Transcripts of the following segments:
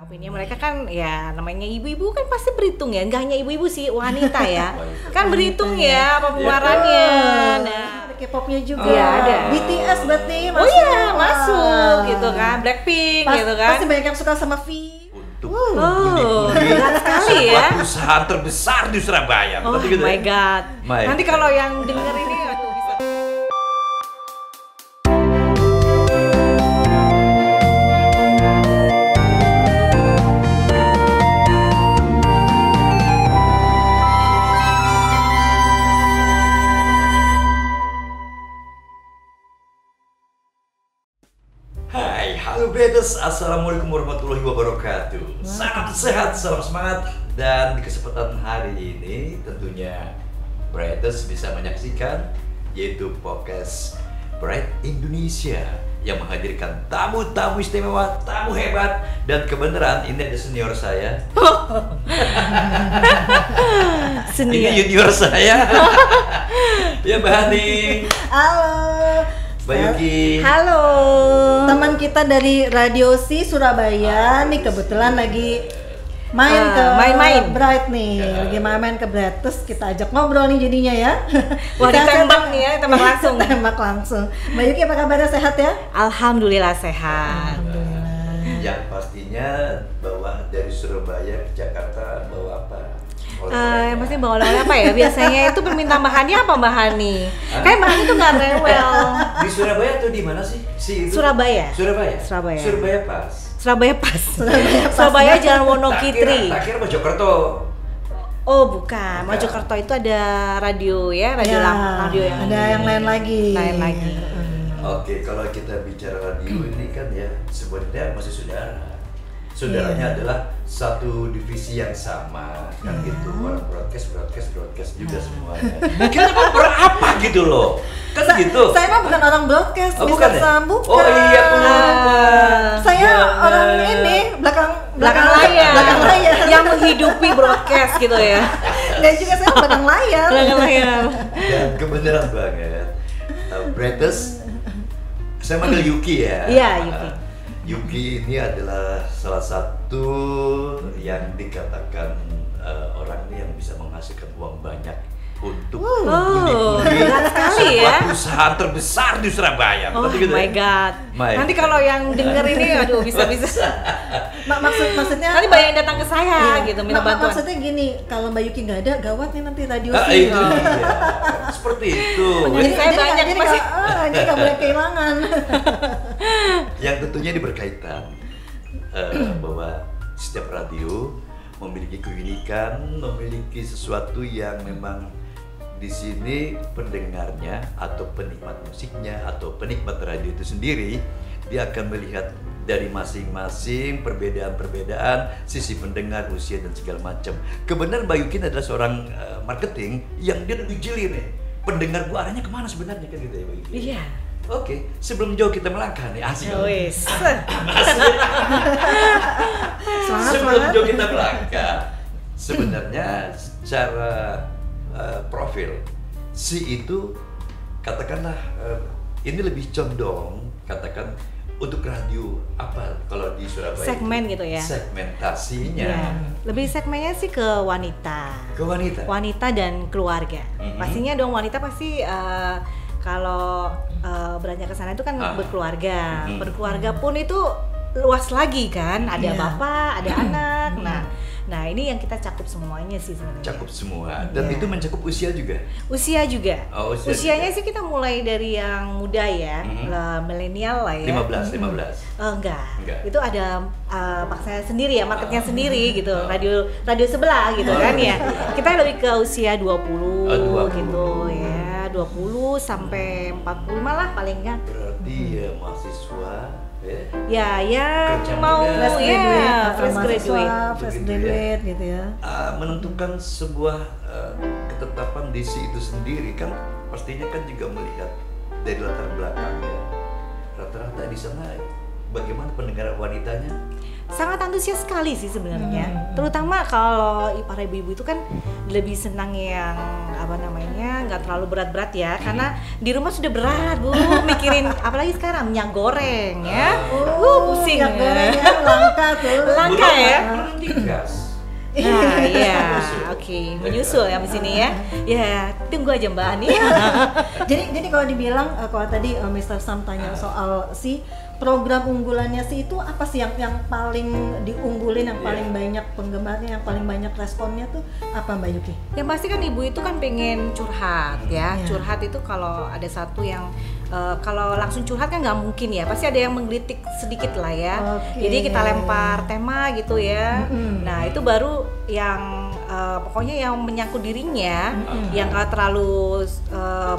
Opini mereka kan ya namanya ibu-ibu kan pasti berhitung ya, nggak hanya ibu-ibu sih, wanita ya kan berhitung ya pemaparannya. Nah, ada K-popnya juga. Iya, ada. BTS berarti masuk. Oh iya, masuk gitu kan, Blackpink gitu kan. Pasti banyak yang suka sama V. Untuk berat sekali ya. perusahaan terbesar di Surabaya. Oh Gitu my ya? god. My Nanti God. kalau yang denger ini aduh bisa. Hai, halo Bretters, assalamualaikum warahmatullahi wabarakatuh. Salam sehat, salam semangat, dan di kesempatan hari ini tentunya Bretters bisa menyaksikan yaitu podcast Bright Indonesia yang menghadirkan tamu-tamu istimewa, tamu hebat, dan kebenaran ini ada senior saya. Ini Senior. junior saya. Ya Mbak Hani, Halo. Mbak Yuki. Halo. Teman kita dari Radio Si Surabaya nih kebetulan lagi main-main Bright nih, lagi main-main ke Bright, terus kita ajak ngobrol nih jadinya ya. Wah, Kita ditembak nih ya, tembak langsung. Tembak langsung. Mbak Yuki apa kabarnya, sehat ya? Alhamdulillah sehat. Yang pastinya bawa dari Surabaya ke Jakarta bawa apa? Yang pasti bawa oleh apa ya? Biasanya itu permintaan bahannya apa Mbak Hani? Kayak Mbak Hani tuh nggak rewel. Di Surabaya atau di mana sih? Surabaya. Surabaya. Surabaya. Surabaya pas. Surabaya pas. Surabaya Jalan Wonokitri. Tak kira Mojokerto. Oh bukan, Mojokerto itu ada radio ya, radio Ya, radio yang ada yang lain lagi. Lain lagi. Oke, kalau kita bicara radio ini kan ya sebenarnya masih saudara. Saudaranya adalah satu divisi yang sama, kan gitu. Orang broadcast juga semuanya. Kita mau berapa gitu loh, kan gitu. Saya mah bukan orang broadcast, Oh, Mr. bukan ya? Sam, bukan. Oh iya, aku lupa. Saya Jangan. orang ini belakang layar. belakang layar. Yang menghidupi broadcast gitu ya. Dan juga saya belakang layar. Belakang layar. Dan kebenaran banget, Bretters, saya manggil Yuki ya. Iya, Yuki. Yuki ini adalah salah satu yang dikatakan orang ini yang bisa menghasilkan uang banyak untuk berat sekali ya. perusahaan terbesar di Surabaya. Oh Gitu my ya? god. My Nanti God. kalau yang denger ini aduh bisa-bisa. Maksudnya Nanti banyak yang datang ke saya gitu minta bantuan. Maksudnya gini, kalau Mbak Yuki nggak ada, gawat nih nanti radio Ah, sih. itu dia. Seperti itu. Jadi saya banyak masih. Jadi nggak boleh kehilangan. Yang tentunya ini berkaitan bahwa setiap radio memiliki keunikan, memiliki sesuatu yang memang di sini pendengarnya atau penikmat musiknya atau penikmat radio itu sendiri dia akan melihat dari masing-masing perbedaan-perbedaan sisi pendengar, usia dan segala macam. Kebenaran Mbak Yukin adalah seorang marketing yang dia lebih jeli nih. Pendengar gua arahnya kemana sebenarnya kan gitu ya Mbak Yukin? Iya. Oke, sebelum jauh kita melangkah nih asik. Wes. Sebelum jauh kita melangkah, sebenarnya secara profil si itu katakanlah ini lebih condong katakan untuk radio apa kalau di Surabaya Segmen itu, gitu ya. segmentasinya Iya. Lebih segmennya sih ke wanita. ke wanita. Wanita dan keluarga. Mhm. Pastinya dong wanita pasti kalau beranjak ke sana itu kan berkeluarga. Mhm. Berkeluarga pun itu luas lagi kan, ada Iya. bapak, ada anak. Nah ini yang kita cakup semuanya sih sebenarnya. Cakup semua dan Iya. itu mencakup usia juga. Usia juga. Oh, usia Usianya juga. sih kita mulai dari yang muda ya, milenial lah ya. 15. Enggak. Itu ada paksanya sendiri ya, marketnya sendiri gitu. Radio sebelah gitu kan ya. Kita lebih ke usia 20, 20. gitu ya. 20 sampai 45 lah paling kan. Berarti ya mahasiswa ya. Ya Kerja mau muda. fresh graduate. Fresh Begitu ya. graduate gitu ya. Menentukan sebuah ketetapan disi itu sendiri kan pastinya kan juga melihat dari latar belakangnya. Rata-rata di sana bagaimana pendengar wanitanya? sangat antusias sekali sih sebenarnya. Terutama kalau para ibu-ibu itu kan lebih senang yang nggak terlalu berat-berat ya, karena di rumah sudah berat Bu, mikirin apalagi sekarang minyak goreng ya. Pusing. Minyak goreng ya, langka tuh. Langka ya. Gas. Nah, iya, oke, menyusul ya di sini ya. Ya, tunggu aja Mbak Ani. Jadi kalau dibilang kalau tadi Mr. Sam tanya soal si program unggulannya sih itu apa sih yang paling diunggulin, yang paling banyak penggemarnya, yang paling banyak responnya tuh apa Mbak Yuki? Yang pasti kan ibu itu kan pengen curhat ya. Curhat itu kalau ada satu yang kalau langsung curhat kan nggak mungkin ya, pasti ada yang menggelitik sedikit lah ya. Jadi kita lempar tema gitu ya. Nah itu baru yang pokoknya yang menyangkut dirinya, yang nggak terlalu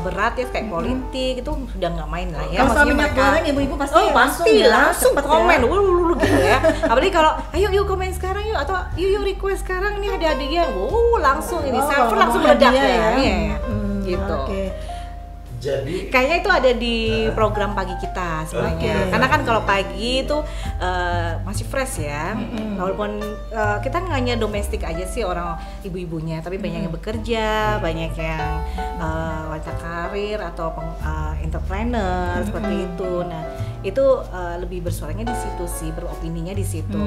berat ya kayak politik itu sudah nggak main lah ya. Kalau soal minyak goreng ibu-ibu pasti langsung komen ya. gitu ya. Apalagi kalau ayo komen sekarang yuk, atau yuk request sekarang ini ada hadiah, langsung ini server langsung meledak ya. Gitu. Jadi kayaknya itu ada di program pagi kita sebenarnya. Karena kan kalau pagi itu masih fresh ya. Walaupun kita nggak hanya domestik aja sih orang ibu-ibunya, tapi banyak yang bekerja, banyak yang wanita karir atau entrepreneur seperti itu. Nah, itu lebih bersuaranya di situ sih, beropininya di situ.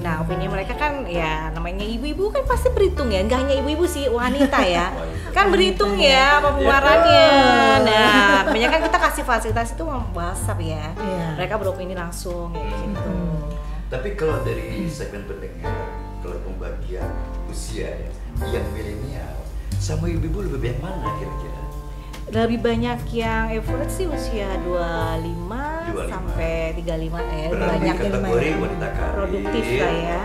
Nah, opini mereka kan ya namanya ibu-ibu kan pasti berhitung ya. Nggak hanya ibu-ibu sih, wanita ya. Kan berhitung ya pengeluarannya. Nah, kebanyakan kita kasih fasilitas itu WhatsApp ya. Mereka beropini langsung ya gitu. Tapi kalau dari segmen pendengar, kalau pembagian usia ya, yang milenial sama ibu-ibu lebih banyak mana kira-kira? Lebih banyak yang average sih usia 25 sampai 35 ya. Banyak kategori wanita karir, produktif lah ya.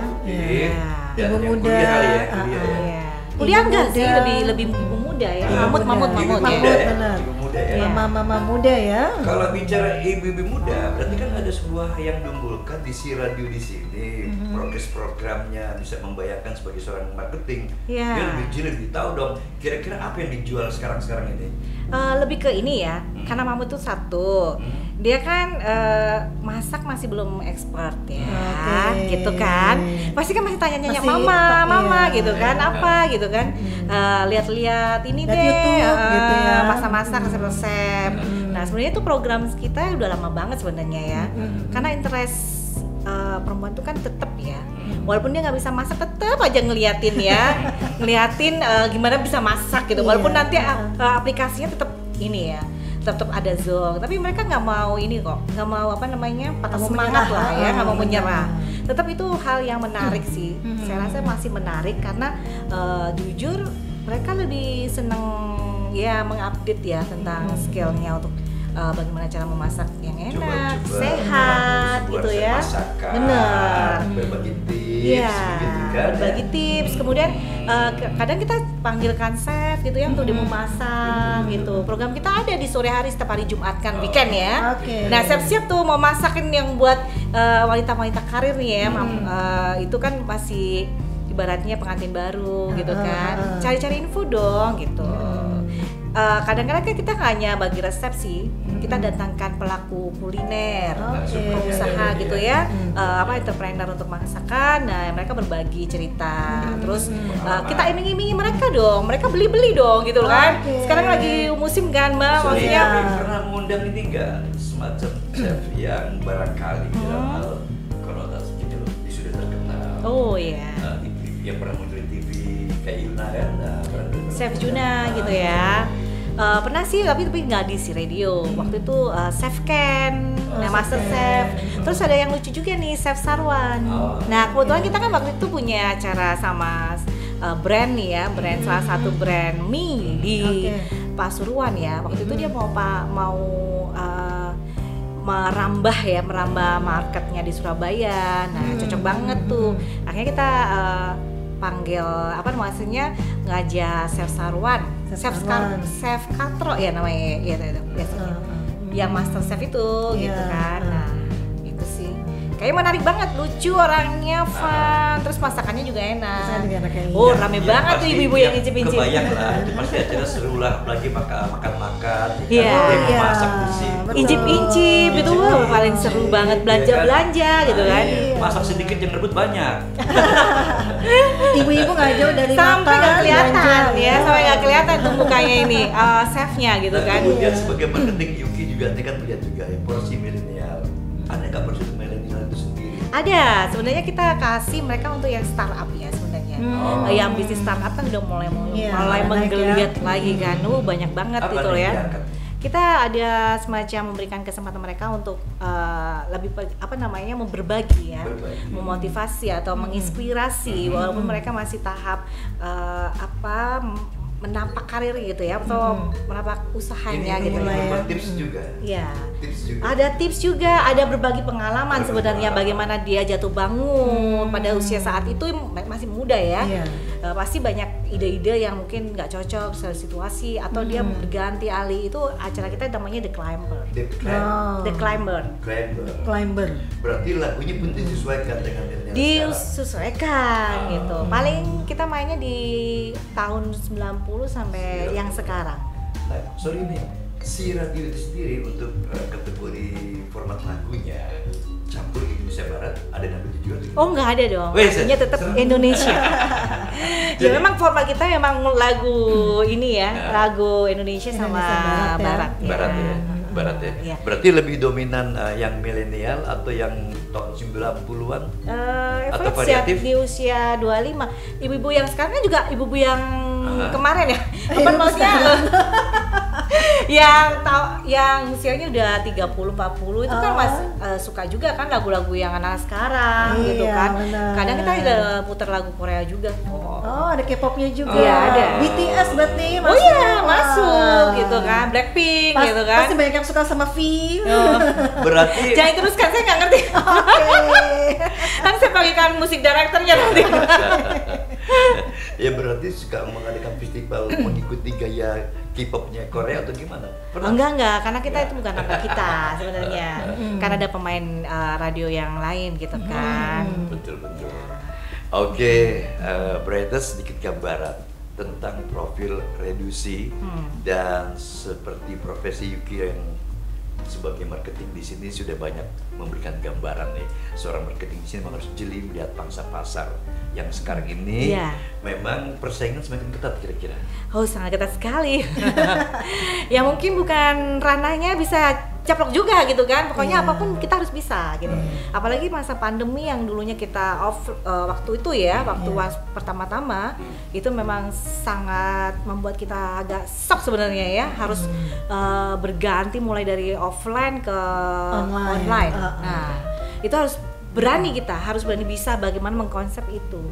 Ibu muda kali ya, kuliah enggak sih, lebih ibu muda ya. Mamut benar. Mama muda ya. Kalau bicara ibu-ibu muda, berarti kan ada sebuah yang diunggulkan di si radio di sini. Progres-programnya bisa membayangkan sebagai seorang marketing. Dia lebih tahu dong. Kira-kira apa yang dijual sekarang ini? Lebih ke ini ya, karena Mamut tuh satu, dia kan masak masih belum expert ya, gitu kan. Pasti kan masih tanya-tanya mama gitu kan, apa gitu kan. Lihat-lihat ini deh, YouTube, gitu ya. masak-masak resep-resep. Nah sebenarnya itu program kita udah lama banget sebenarnya ya, karena interest perempuan tuh kan tetap ya, walaupun dia nggak bisa masak tetap aja ngeliatin gimana bisa masak gitu, walaupun nanti aplikasinya tetap ini ya, tetap ada Zoom, tapi mereka nggak mau ini kok, nggak mau patah semangat lah ya, nggak mau menyerah. Tetap itu hal yang menarik sih, saya rasa masih menarik karena jujur mereka lebih seneng ya mengupdate ya tentang skillnya untuk bagaimana cara memasak yang enak, sehat gitu ya. Bener. Berbagi tips, gitu kan? Berbagi tips. Kemudian kadang kita panggilkan chef gitu ya untuk dia memasak gitu. Program kita ada di sore hari setiap hari Jumat kan, weekend ya. Nah siap-siap tuh mau masakin yang buat wanita-wanita karir nih ya. Itu kan masih ibaratnya pengantin baru gitu kan. Cari-cari info dong gitu. Kadang-kadang kita nggak hanya bagi resep sih, kita datangkan pelaku kuliner, pengusaha gitu ya, entrepreneur untuk masakan. Nah mereka berbagi cerita, terus kita iming-imingi mereka dong, mereka beli dong gitu kan. Sekarang lagi musim kan Mbak, maksudnya pernah mengundang ini nggak semacam chef yang barangkali dalam hal konotasi gitu loh, sudah terkenal. Yang pernah muncul di TV kayak Yuna kan, Chef Juna gitu ya. Pernah sih tapi nggak di si radio. Waktu itu Chef Ken, Master Chef. Terus ada yang lucu juga nih, Chef Sarwan. Nah kebetulan kita kan waktu itu punya acara sama brand nih ya, brand salah satu brand mie di Pasuruan ya. Waktu itu dia mau merambah marketnya di Surabaya. Nah cocok banget tuh. Akhirnya kita panggil ngajak Chef Sarwan, Chef Katro ya namanya ya biasanya. Yang Master Chef itu gitu kan. Nah itu sih Kayak menarik banget, lucu orangnya, fun, terus masakannya juga enak. Oh, rame banget tuh ibu-ibu yang incip-incip. Kebayang lah, itu pasti acara seru lah, apalagi makan-makan. Iya. Masak di situ. Incip-incip itu paling seru banget, belanja-belanja gitu kan. Masak sedikit yang rebut banyak. Ibu-ibu nggak jauh dari Sampai mata, nggak kelihatan belanja. ya, sampai nggak kelihatan tuh mukanya ini, chefnya gitu kan. Kemudian sebagai marketing Yuki juga nanti kan melihat juga ya porsi milenial. Ada nggak porsi milenial itu sendiri? Ada, sebenarnya kita kasih mereka untuk yang startup ya sebenarnya. Yang bisnis startup kan udah mulai naik menggeliat ya. lagi kan. Banyak banget Apa itu yang ya. diangkat? Kita ada semacam memberikan kesempatan mereka untuk lebih berbagi ya, memotivasi atau menginspirasi walaupun mereka masih tahap menapak karir gitu ya, atau menapak usahanya gitu ya. Tips juga. Iya. Tips juga. Ada tips juga, ada berbagi pengalaman sebenarnya bagaimana dia jatuh bangun pada usia saat itu masih muda ya. Iya. Pasti banyak ide-ide yang mungkin nggak cocok sesuai situasi atau dia berganti alih. Itu acara kita namanya The Climber. The Climber. Climber. Berarti lagunya pun disesuaikan dengan milenial. Disesuaikan gitu. Paling kita mainnya di tahun 90 sampai yang sekarang. Nah, sorry nih, si radio itu sendiri untuk kategori format lagunya campur Indonesia Barat ada namanya juga? Oh nggak ada dong, lagunya tetap serem. Indonesia. Ya memang format kita memang lagu ini ya, lagu Indonesia sama Barat. Barat ya. Barat ya. Iya. Berarti lebih dominan yang milenial atau yang tahun 90-an? Atau variatif? Di usia 25. Ibu-ibu yang sekarang kan juga ibu-ibu yang kemarin ya. Apa maksudnya? yang usianya udah 30-40 itu kan masih suka juga kan lagu-lagu yang anak sekarang gitu kan. Benar. Kadang kita ada putar lagu Korea juga. Oh, ada K-popnya juga. Iya, ada. BTS berarti masuk. Oh iya, masuk gitu kan. Blackpink gitu kan. Pasti banyak yang suka sama V. Berarti Jangan teruskan, saya nggak ngerti. Kan saya bagikan musik directornya nanti. ya berarti suka mengadakan festival mengikuti gaya K-popnya Korea atau gimana? Oh, enggak, karena kita itu bukan anak kita sebenarnya. Karena ada pemain radio yang lain gitu kan. Betul. Oke, beredar sedikit gambaran tentang profil Redusi dan seperti profesi Yuki yang sebagai marketing di sini sudah banyak memberikan gambaran nih. Seorang marketing di sini memang harus jeli melihat pangsa pasar yang sekarang ini memang persaingan semakin ketat kira-kira. Oh, sangat ketat sekali. Ya mungkin bukan ranahnya bisa caplok juga gitu kan, pokoknya apapun kita harus bisa gitu. Apalagi masa pandemi yang dulunya kita off waktu itu ya, waktu pertama-tama itu memang sangat membuat kita agak shock sebenarnya ya, harus berganti mulai dari offline ke online. Nah, itu harus berani, kita harus berani bisa bagaimana mengkonsep itu.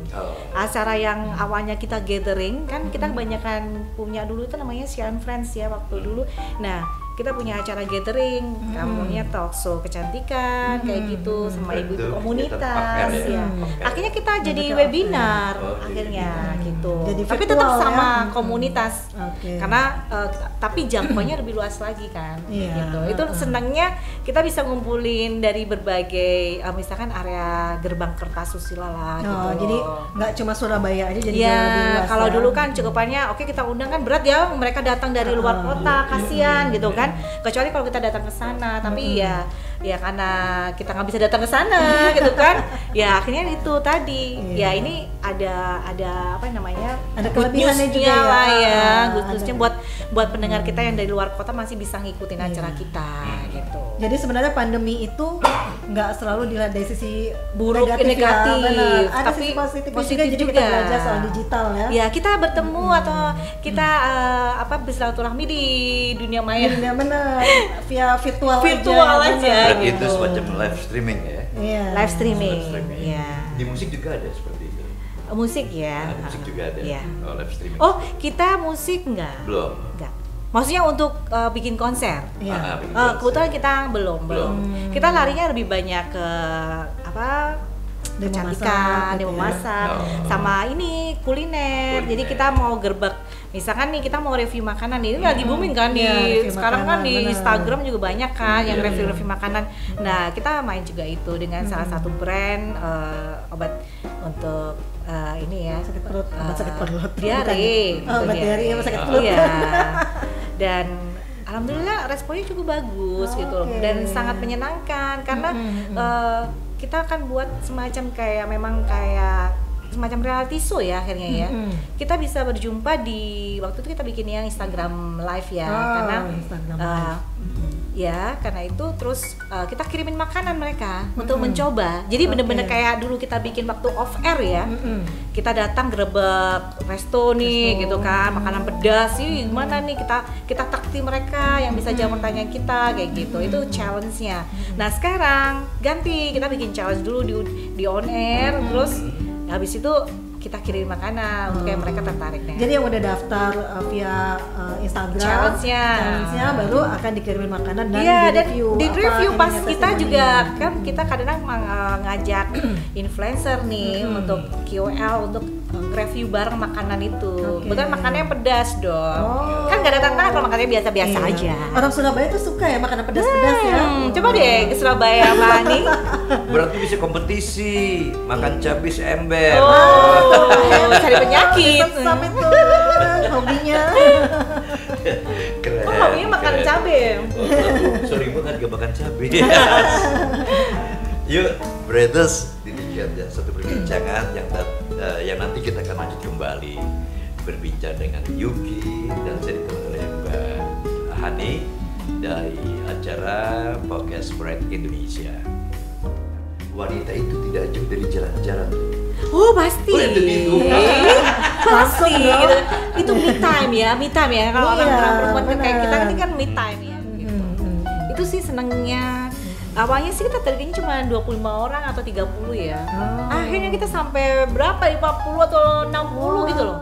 Acara yang awalnya kita gathering kan, kita kebanyakan punya dulu itu namanya Sian Friends ya waktu dulu. Nah, kita punya acara gathering, kamunya talk show kecantikan kayak gitu sama ibu-ibu komunitas ya. Akhirnya kita jadi webinar akhirnya gitu. Jadi tapi tetap sama komunitas. Karena tapi jangkauannya lebih luas lagi kan. Gitu. Itu senangnya kita bisa ngumpulin dari berbagai misalkan area gerbang Kertasusila lah gitu. Jadi nggak cuma Surabaya aja, jadi ya, lebih luas. Kalau dulu kan cukupannya oke kita undang kan berat ya, mereka datang dari luar kota, kasihan gitu kan. Kecuali kalau kita datang ke sana, tapi ya karena kita nggak bisa datang ke sana gitu kan, ya akhirnya itu tadi ya ini ada apa namanya, ada kelebihannya juga lah ya, khususnya buat pendengar kita yang dari luar kota masih bisa ngikutin acara kita gitu. Jadi sebenarnya pandemi itu nggak selalu dilihat dari sisi buruk negatif ya, ada tapi sisi positif juga. Jadi kita belajar soal digital ya. Ya kita bertemu atau kita bersilaturahmi di dunia maya. Benar, via virtual aja. Berarti itu semacam live streaming ya? Iya. Live streaming. Ya. Di musik juga ada seperti itu? Musik ya. Musik juga ada. Ya. Live streaming. Oh, kita musik enggak? Belum. Enggak. Maksudnya untuk bikin konser. Iya. Kebetulan kita belum. Kita larinya lebih banyak ke kecantikan, demo masak, sama ini kuliner. Jadi kita mau Misalkan nih kita mau review makanan nih, ini lagi booming kan Iya, sekarang kan makanan, di bener. Instagram juga banyak kan yang Iya, review makanan. Nah, kita main juga itu dengan salah satu brand obat untuk ini ya, Sakit perut, obat sakit perut. diare. Oh, obat diare sama sakit perut. Iya. Dan alhamdulillah responnya cukup bagus gitu loh, Oke. dan sangat menyenangkan karena kita akan buat semacam kayak semacam reality show ya akhirnya ya. Kita bisa berjumpa di waktu itu kita bikin yang Instagram live ya, karena Instagram ya karena itu terus kita kirimin makanan mereka untuk mencoba. Jadi bener-bener kayak dulu kita bikin waktu off air ya. Kita datang gerebek resto nih gitu kan, makanan pedas sih gimana nih, kita takti mereka yang bisa jawab pertanyaan kita kayak gitu. Itu challenge-nya. Nah, sekarang ganti, kita bikin challenge dulu di on air, terus habis itu kita kirim makanan untuk kayak mereka tertarik deh. Jadi yang udah daftar via Instagram challenge-nya baru akan dikirimin makanan dan di-review. Di review pas ininya, kita testimoninya. juga kan kita kadang ngajak influencer nih untuk KOL untuk review bareng makanan itu. Kebetulan makanannya pedas dong. Kan gak ada tantangan kalau makannya biasa-biasa aja. Orang Surabaya tuh suka ya makanan pedas-pedas ya. Coba deh ke Surabaya Mani. Berarti bisa kompetisi makan cabai seember. Cari penyakit. Tetap itu hobinya. Keren. Hobinya makan keren. cabai. Sorry banget gak makan cabai. Yuk, Brothers, demikian ya satu perbincangan yang nanti kita akan lanjut kembali berbincang dengan Yuki dan saya ditemani oleh Mbak Hani dari acara Podcast Brand Indonesia. Wanita itu tidak jauh dari jalan-jalan. Oh pasti. Oh, itu gitu. Pasti gitu. Itu me time ya. Kalau Iya, orang perempuan kan kayak benar. kita ini kan me time ya. Gitu. Itu sih senengnya. Awalnya sih kita tadinya cuma 25 orang atau 30 ya. Akhirnya kita sampai berapa? 50 atau 60 gitu loh.